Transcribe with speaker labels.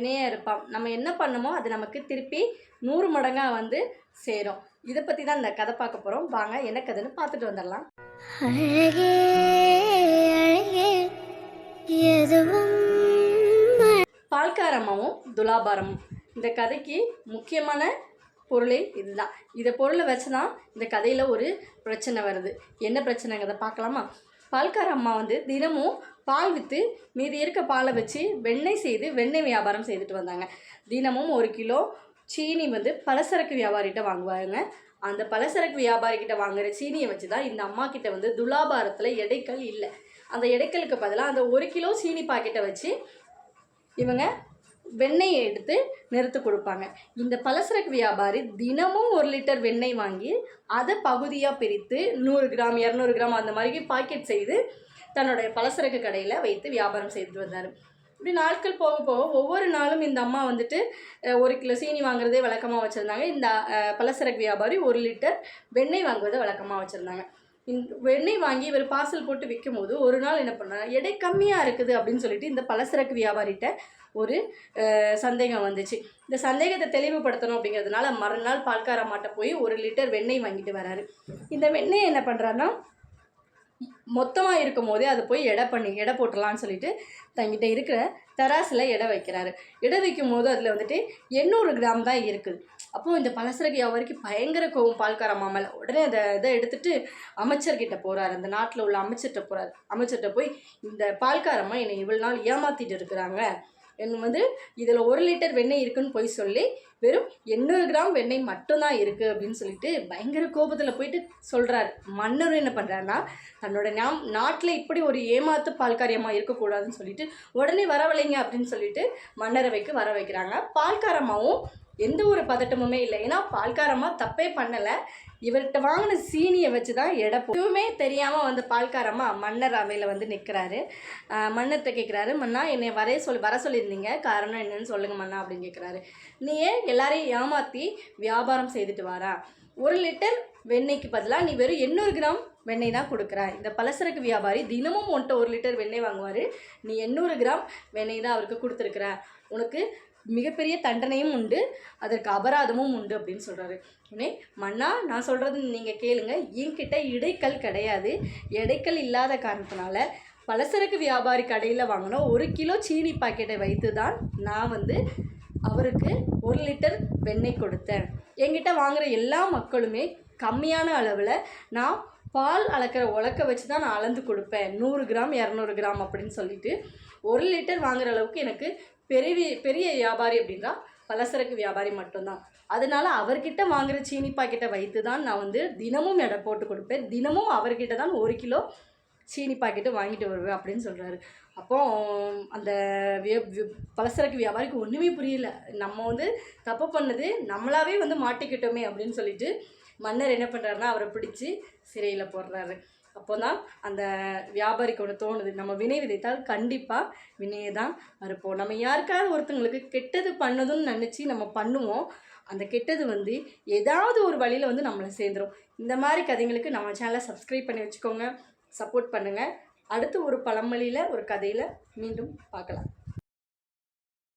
Speaker 1: வினையாக இருப்பான். நம்ம என்ன பண்ணமோ அது நமக்கு திருப்பி 100 மடங்காக வந்து சேரும். இதை பற்றி தான் இந்த கதை பார்க்க போகிறோம். வாங்க என்ன கதைன்னு பார்த்துட்டு வந்துடலாம். அழகே அழகே எதுவும் பால்காரம்மாவும் துலாபாரமும். இந்த கதைக்கு முக்கியமான பொருளே இதுதான். இதை பொருளை வச்சு தான் இந்த கதையில் ஒரு பிரச்சனை வருது. என்ன பிரச்சனைங்கிறத பார்க்கலாமா? பால்கார அம்மா வந்து தினமும் பால் விற்று மீதி இருக்க பாலை வச்சு வெண்ணெய் செய்து வெண்ணெய் வியாபாரம் செய்துட்டு வந்தாங்க. தினமும் 1 கிலோ சீனி வந்து பலசரக்கு வியாபாரிகிட்ட வாங்குவாங்க. அந்த பலசரக்கு வியாபாரிகிட்ட வாங்குகிற சீனியை வச்சு தான் இந்த அம்மா கிட்ட வந்து துலாபாரத்தில் எடைக்கல் இல்லை. அந்த எடைக்கலுக்கு பதிலாக அந்த 1 கிலோ சீனி பாக்கெட்டை வச்சு இவங்க வெண்ணெயை எடுத்து நிறுத்து கொடுப்பாங்க. இந்த பலசரக்கு வியாபாரி தினமும் 1 லிட்டர் வெண்ணெய் வாங்கி அதை பகுதியாக பிரித்து 100 கிராம் 200 கிராம் அந்த மாதிரி பாக்கெட் செய்து தன்னுடைய பலசரக்கு கடையில் வைத்து வியாபாரம் செய்துட்டு வந்தார். இப்படி நாட்கள் போக போக ஒவ்வொரு நாளும் இந்த அம்மா வந்துட்டு 1 கிலோ சீனி வாங்குறதே வழக்கமாக வச்சுருந்தாங்க. இந்த பலசரக்கு வியாபாரி 1 லிட்டர் வெண்ணெய் வாங்குவதை வழக்கமாக வச்சுருந்தாங்க. இந்த வெண்ணெய் வாங்கி இவர் பார்சல் போட்டு விற்கும் போது ஒரு நாள் என்ன பண்ணார், எடை கம்மியாக இருக்குது அப்படின்னு சொல்லிட்டு இந்த பலசரக்கு வியாபாரிகிட்ட ஒரு சந்தேகம் வந்துச்சு. இந்த சந்தேகத்தை தெளிவுபடுத்தணும் அப்படிங்கிறதுனால மறுநாள் பால்கார அம்மாட்ட போய் 1 லிட்டர் வெண்ணெய் வாங்கிட்டு வராரு. இந்த வெண்ணெய் என்ன பண்ணுறாருன்னா மொத்தமாக இருக்கும் போதே அதை போய் எடை போட்டுடலான்னு சொல்லிட்டு தங்கிட்ட இருக்கிற தராசில் எடை வைக்கிறாரு. எடை வைக்கும் போது அதில் வந்துட்டு 800 கிராம் தான் இருக்குது. அப்போது இந்த பலசரக்கு வியாபாரிக்கு பயங்கர கோவம் பால்கார அம்மா மேலே. உடனே இதை எடுத்துகிட்டு அமைச்சர்கிட்ட போகிறாரு. அந்த நாட்டில் உள்ள அமைச்சர்கிட்ட போகிறாரு. அமைச்சர்கிட்ட போய் இந்த பால்காரம்மா என்னை இவ்வளோ நாள் ஏமாற்றிட்டு இருக்கிறாங்க, என்ன வந்து இதில் 1 லிட்டர் வெண்ணெய் இருக்குன்னு போய் சொல்லி வெறும் 800 கிராம் வெண்ணெய் மட்டும்தான் இருக்குது அப்படின்னு சொல்லிட்டு பயங்கர கோபத்தில் போயிட்டு சொல்கிறாரு. மன்னர் என்ன பண்ணுறாருன்னா தன்னோட நாட்டில் இப்படி ஒரு ஏமாத்து பால்காரியம்மா இருக்கக்கூடாதுன்னு சொல்லிட்டு உடனே வரவழைங்க அப்படின்னு சொல்லிட்டு மன்னரை வர வைக்கிறாங்க. பால்காரம்மாவும் எந்த ஒரு பதட்டமுமே இல்லை. ஏன்னா பால்காரம்மா தப்பே பண்ணலை. இவர்கிட்ட வாங்கின சீனியை வச்சு தான் எடை எதுவுமே தெரியாமல் வந்து பால்காரம்மா மன்னர் அவையில் வந்து நிற்கிறாரு. மன்னர்கிட்ட கேட்குறாரு, மன்னா என்னை வர சொல்லியிருந்தீங்க, காரணம் என்னன்னு சொல்லுங்கள் மன்னா அப்படின்னு கேட்குறாரு. நீ ஏன் எல்லாரையும் ஏமாற்றி வியாபாரம் செய்துட்டு வாரா? 1 லிட்டர் வெண்ணெய்க்கு பதிலாக நீ வெறும் 800 கிராம் வெண்ணெய் தான் கொடுக்குற. இந்த பலசரக்கு வியாபாரி தினமும் 1 லிட்டர் வெண்ணெய் வாங்குவார், நீ 800 கிராம் வெண்ணெய் தான் அவருக்கு கொடுத்துருக்குற. உனக்கு மிகப்பெரிய தண்டனையும் உண்டு, அதற்கு அபராதமும் உண்டு அப்படின்னு சொல்கிறாரு. உடனே மன்னா நான் சொல்கிறது நீங்கள் கேளுங்க, என்கிட்ட இடைக்கல் கிடையாது. இடைக்கல் இல்லாத காரணத்தினால பலசரக்கு வியாபாரி கடையில் வாங்கின 1 கிலோ சீனி பாக்கெட்டை வைத்து தான் நான் வந்து அவருக்கு 1 லிட்டர் வெண்ணெய் கொடுத்தேன். என்கிட்ட வாங்குகிற எல்லா மக்களுமே கம்மியான அளவில் நான் பால் அளக்கிற உலக்க வச்சு தான் நான் அளந்து கொடுப்பேன், 100 கிராம் 200 கிராம் அப்படின்னு சொல்லிட்டு 1 லிட்டர் வாங்குகிற அளவுக்கு எனக்கு பெரிய வியாபாரி அப்படின்னா பலசரக்கு வியாபாரி மட்டும்தான். அதனால் அவர்கிட்ட வாங்குகிற சீனி பாக்கெட்டை வைத்து தான் நான் வந்து தினமும் எடை போட்டு கொடுப்பேன். தினமும் அவர்கிட்ட தான் 1 கிலோ சீனி பாக்கெட்டு வாங்கிட்டு வருவேன் அப்படின்னு சொல்கிறாரு. அப்போது அந்த பலசரக்கு வியாபாரிக்கு ஒன்றுமே புரியல. நம்ம வந்து தப்பு பண்ணது நம்மளாவே வந்து மாட்டிக்கிட்டோமே அப்படின்னு சொல்லிட்டு மன்னர் என்ன பண்ணுறாருன்னா அவரை பிடிச்சி சிறையில் போடுறாரு. அப்போ தான் அந்த வியாபாரிக்கு ஒன்று தோணுது, நம்ம வினை விதைத்தால் கண்டிப்பாக வினையை தான் அறுப்போம். நம்ம யாருக்காவது ஒருத்தங்களுக்கு கெட்டது பண்ணதுன்னு நினச்சி நம்ம பண்ணுவோம், அந்த கெட்டது வந்து ஏதாவது ஒரு வழியில் வந்து நம்மளை சேர்ந்துடும். இந்த மாதிரி கதைங்களுக்கு நம்ம சேனலை சப்ஸ்கிரைப் பண்ணி வச்சுக்கோங்க, சப்போர்ட் பண்ணுங்கள். அடுத்து ஒரு பழமொழியில் ஒரு கதையில் மீண்டும் பார்க்கலாம்.